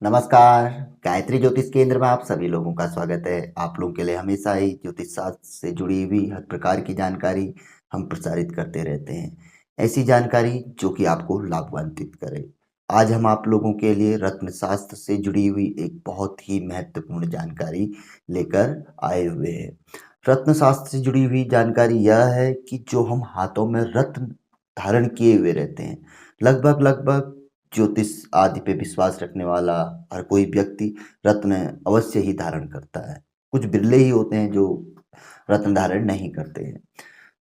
नमस्कार। गायत्री ज्योतिष केंद्र में आप सभी लोगों का स्वागत है। आप लोगों के लिए हमेशा ही ज्योतिष शास्त्र से जुड़ी हुई हर प्रकार की जानकारी हम प्रसारित करते रहते हैं। ऐसी जानकारी जो कि आपको लाभान्वित करे। आज हम आप लोगों के लिए रत्न शास्त्र से जुड़ी हुई एक बहुत ही महत्वपूर्ण जानकारी लेकर आए हुए हैं। रत्न शास्त्र से जुड़ी हुई जानकारी यह है कि जो हम हाथों में रत्न धारण किए हुए रहते हैं, लगभग लगभग ज्योतिष आदि पे विश्वास रखने वाला हर कोई व्यक्ति रत्न अवश्य ही धारण करता है। कुछ बिरले ही होते हैं जो रत्न धारण नहीं करते हैं।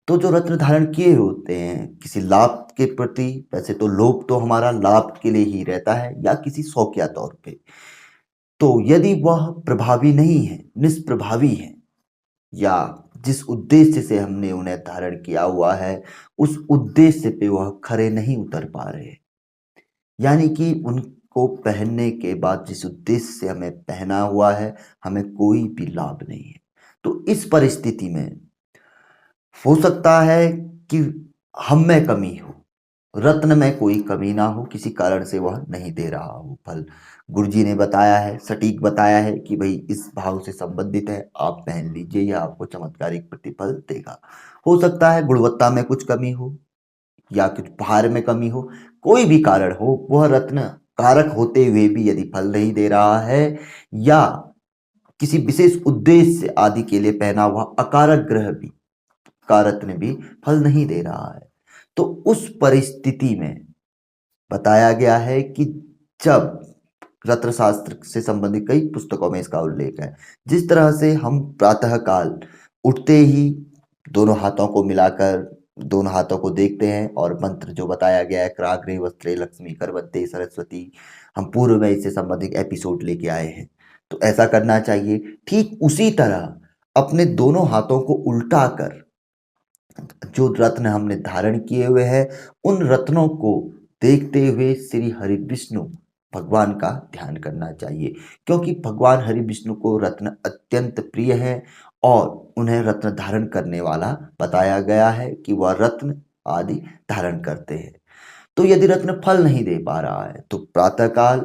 तो जो रत्न धारण किए होते हैं किसी लाभ के प्रति, वैसे तो लोभ तो हमारा लाभ के लिए ही रहता है या किसी शौकिया तौर पे। तो यदि वह प्रभावी नहीं है, निष्प्रभावी है, या जिस उद्देश्य से हमने उन्हें धारण किया हुआ है उस उद्देश्य पे वह खरे नहीं उतर पा रहे, यानी कि उनको पहनने के बाद जिस उद्देश्य से हमें पहना हुआ है हमें कोई भी लाभ नहीं है, तो इस परिस्थिति में हो सकता है कि हम में कमी हो, रत्न में कोई कमी ना हो, किसी कारण से वह नहीं दे रहा हो फल। गुरुजी ने बताया है, सटीक बताया है कि भाई इस भाव से संबंधित है, आप पहन लीजिए, यह आपको चमत्कारिक प्रतिफल देगा। हो सकता है गुणवत्ता में कुछ कमी हो या कुछ भार में कमी हो, कोई भी कारण हो, वह रत्न कारक होते हुए भी यदि फल नहीं दे रहा है या किसी विशेष उद्देश्य आदि के लिए पहना हुआ अकारक ग्रह भी, कारत्न भी फल नहीं दे रहा है, तो उस परिस्थिति में बताया गया है कि जब रत्न शास्त्र से संबंधित कई पुस्तकों में इसका उल्लेख है, जिस तरह से हम प्रातः काल उठते ही दोनों हाथों को मिलाकर दोनों हाथों को देखते हैं और मंत्र जो बताया गया है, कराग्रे वस्त्रे लक्ष्मी करवत्ते सरस्वती, हम पूर्व में इससे संबंधित एपिसोड लेके आए हैं, तो ऐसा करना चाहिए। ठीक उसी तरह अपने दोनों हाथों को उल्टा कर जो रत्न हमने धारण किए हुए हैं उन रत्नों को देखते हुए श्री हरि विष्णु भगवान का ध्यान करना चाहिए, क्योंकि भगवान हरि विष्णु को रत्न अत्यंत प्रिय है और उन्हें रत्न धारण करने वाला बताया गया है कि वह रत्न आदि धारण करते हैं। तो यदि रत्न फल नहीं दे पा रहा है तो प्रातःकाल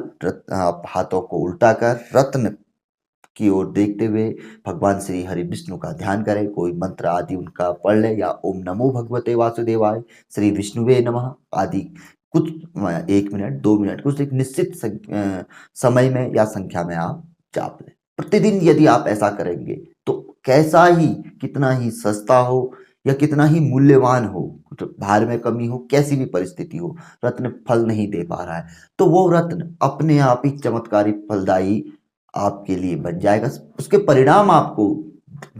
आप हाथों को उल्टा कर रत्न की ओर देखते हुए भगवान श्री हरि विष्णु का ध्यान करें, कोई मंत्र आदि उनका पढ़ ले या ओम नमो भगवते वासुदेवाय, श्री विष्णुवे नमः आदि कुछ 1 मिनट 2 मिनट कुछ एक निश्चित समय में या संख्या में आप जाप लें। प्रतिदिन यदि आप ऐसा करेंगे तो कैसा ही कितना ही सस्ता हो या कितना ही मूल्यवान हो, तो भार में कमी हो, कैसी भी परिस्थिति हो, रत्न फल नहीं दे पा रहा है तो वो रत्न अपने आप ही चमत्कारी फलदायी आपके लिए बन जाएगा। उसके परिणाम आपको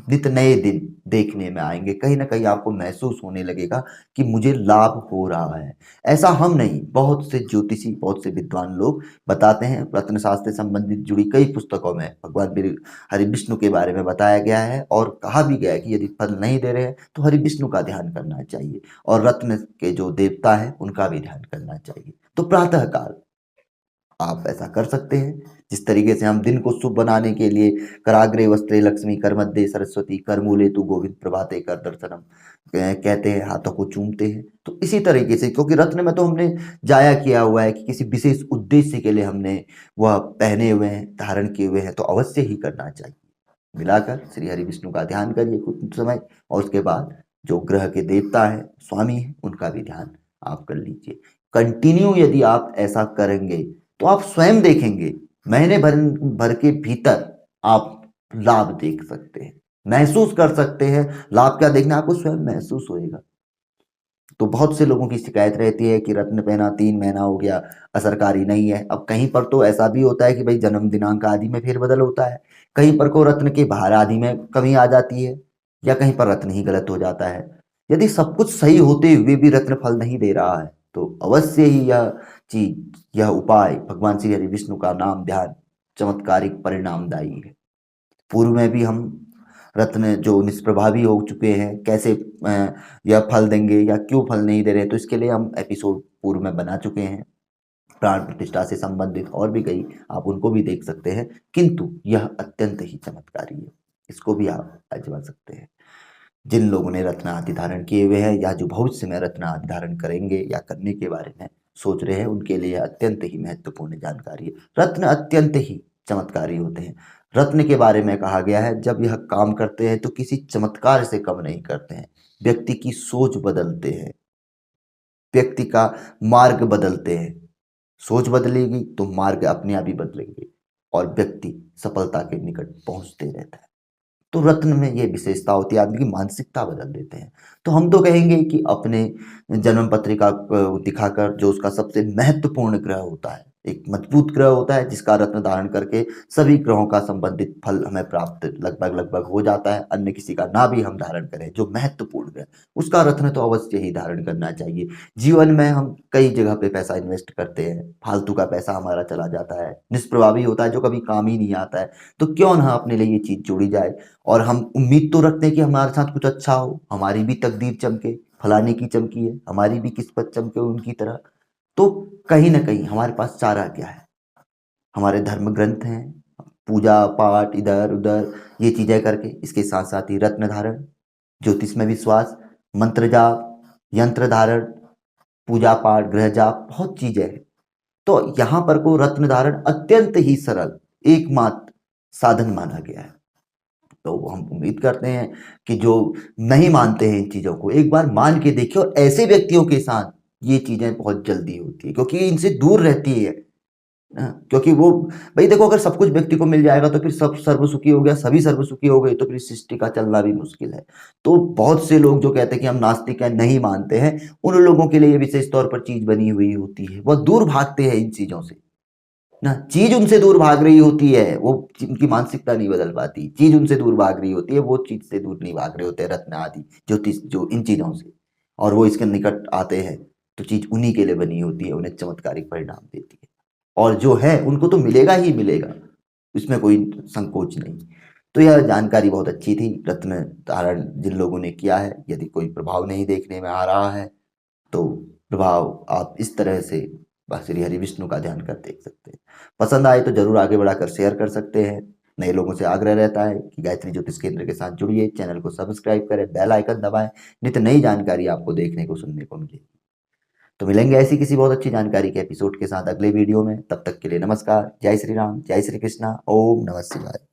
नित नए दिन देखने में आएंगे, कहीं ना कहीं आपको महसूस होने लगेगा कि मुझे लाभ हो रहा है। ऐसा हम नहीं, बहुत से ज्योतिषी बहुत से विद्वान लोग बताते हैं। रत्न शास्त्र से संबंधित जुड़ी कई पुस्तकों में भगवान हरि विष्णु के बारे में बताया गया है और कहा भी गया है कि यदि फल नहीं दे रहे हैं तो हरि विष्णु का ध्यान करना चाहिए और रत्न के जो देवता है उनका भी ध्यान करना चाहिए। तो प्रातः काल आप ऐसा कर सकते हैं। जिस तरीके से हम दिन को शुभ बनाने के लिए कराग्रे वस्त्रे लक्ष्मी करमध्य सरस्वती करमूले तु गोविंद प्रभाते कर दर्शनम कहते हैं, हाथों को चूमते हैं, तो इसी तरीके से क्योंकि रत्न में तो हमने जाया किया हुआ है कि किसी विशेष उद्देश्य के लिए हमने वह पहने हुए हैं, धारण किए हुए हैं, तो अवश्य ही करना चाहिए। मिलाकर श्री हरि विष्णु का ध्यान करिए कुछ समय और उसके बाद जो ग्रह के देवता है स्वामी है उनका भी ध्यान आप कर लीजिए। कंटिन्यू यदि आप ऐसा करेंगे तो आप स्वयं देखेंगे महीने भर भर के भीतर आप लाभ देख सकते हैं, महसूस कर सकते हैं। लाभ क्या देखना, आपको स्वयं महसूस होएगा। तो बहुत से लोगों की शिकायत रहती है कि रत्न पहना 3 महीना हो गया, असरकारी नहीं है। अब कहीं पर तो ऐसा भी होता है कि भाई जन्म दिनांक आदि में फेरबदल होता है, कहीं पर को रत्न के भार आदि में कमी आ जाती है या कहीं पर रत्न ही गलत हो जाता है। यदि सब कुछ सही होते हुए भी रत्न फल नहीं दे रहा है तो अवश्य ही यह चीज, यह उपाय भगवान श्री हरि विष्णु का नाम ध्यान चमत्कारिक परिणामदायी है। पूर्व में भी हम रत्न जो निष्प्रभावी हो चुके हैं कैसे यह फल देंगे या क्यों फल नहीं दे रहे, तो इसके लिए हम एपिसोड पूर्व में बना चुके हैं। प्राण प्रतिष्ठा से संबंधित और भी कई, आप उनको भी देख सकते हैं, किंतु यह अत्यंत ही चमत्कारी है, इसको भी आप आजमा सकते हैं। जिन लोगों ने रत्न आदि धारण किए हुए हैं या जो भविष्य में रत्न आदि धारण करेंगे या करने के बारे में सोच रहे हैं उनके लिए अत्यंत ही महत्वपूर्ण जानकारी है। रत्न अत्यंत ही चमत्कारी होते हैं। रत्न के बारे में कहा गया है, जब यह काम करते हैं तो किसी चमत्कार से कम नहीं करते हैं। व्यक्ति की सोच बदलते हैं, व्यक्ति का मार्ग बदलते हैं। सोच बदलेगी तो मार्ग अपने आप ही बदलेंगे और व्यक्ति सफलता के निकट पहुंचते रहता है। तो रत्न में ये विशेषता होती है, आदमी की मानसिकता बदल देते हैं। तो हम तो कहेंगे कि अपने जन्म पत्रिका को दिखाकर, जो उसका सबसे महत्वपूर्ण ग्रह होता है, एक मजबूत ग्रह होता है जिसका रत्न धारण करके सभी ग्रहों का संबंधित फल हमें प्राप्त लगभग लगभग हो जाता है। अन्य किसी का ना भी हम धारण करें, जो महत्वपूर्ण ग्रह, उसका रत्न तो अवश्य ही धारण करना चाहिए। जीवन में हम कई जगह पे पैसा इन्वेस्ट करते हैं, फालतू का पैसा हमारा चला जाता है, निष्प्रभावी होता है, जो कभी काम ही नहीं आता है। तो क्यों ना अपने लिए ये चीज जोड़ी जाए और हम उम्मीद तो रखते हैं कि हमारे साथ कुछ अच्छा हो, हमारी भी तकदीर चमके, फलाने की चमकी है, हमारी भी किस्मत चमके उनकी तरह। तो कहीं ना कहीं हमारे पास चारा क्या है? हमारे धर्म ग्रंथ हैं, पूजा पाठ इधर उधर ये चीजें करके, इसके साथ साथ ही रत्न धारण, ज्योतिष में विश्वास, मंत्र जाप, यंत्र धारण, पूजा पाठ, ग्रह जाप, बहुत चीजें हैं। तो यहाँ पर को रत्न धारण अत्यंत ही सरल एकमात्र साधन माना गया है। तो हम उम्मीद करते हैं कि जो नहीं मानते हैं इन चीजों को, एक बार मान के देखिए। और ऐसे व्यक्तियों के साथ ये चीजें बहुत जल्दी होती है, क्योंकि इनसे दूर रहती है। क्योंकि वो, भाई देखो, अगर सब कुछ व्यक्ति को मिल जाएगा तो फिर सब सर्व सुखी हो गया, सभी सर्व सुखी हो गए, तो फिर सृष्टि का चलना भी मुश्किल है। तो बहुत से लोग जो कहते हैं कि हम नास्तिक हैं, नहीं मानते हैं, उन लोगों के लिए विशेष तौर पर चीज बनी हुई होती है। वह दूर भागते हैं इन चीजों से ना, चीज उनसे दूर भाग रही होती है, वो उनकी मानसिकता नहीं बदल पाती, चीज उनसे दूर भाग रही होती है, वो चीज से दूर नहीं भाग रहे होते हैं, रत्न आदि ज्योतिष जो इन चीजों से। और वो इसके निकट आते हैं तो चीज उन्हीं के लिए बनी होती है, उन्हें चमत्कारिक परिणाम देती है। और जो है उनको तो मिलेगा ही मिलेगा, इसमें कोई संकोच नहीं। तो यह जानकारी बहुत अच्छी थी। रत्न धारण जिन लोगों ने किया है, यदि कोई प्रभाव नहीं देखने में आ रहा है तो प्रभाव आप इस तरह से बस श्री हरि विष्णु का ध्यान कर देख सकते हैं। पसंद आए तो जरूर आगे बढ़ाकर शेयर कर सकते हैं। नए लोगों से आग्रह रहता है कि गायत्री ज्योतिष केंद्र के साथ जुड़िए, चैनल को सब्सक्राइब करें, बेल आइकन दबाएं, नित्य नई जानकारी आपको देखने को सुनने को मिलेगी। तो मिलेंगे ऐसी किसी बहुत अच्छी जानकारी के एपिसोड के साथ अगले वीडियो में। तब तक के लिए नमस्कार, जय श्री राम, जय श्री कृष्णा, ओम नमः शिवाय।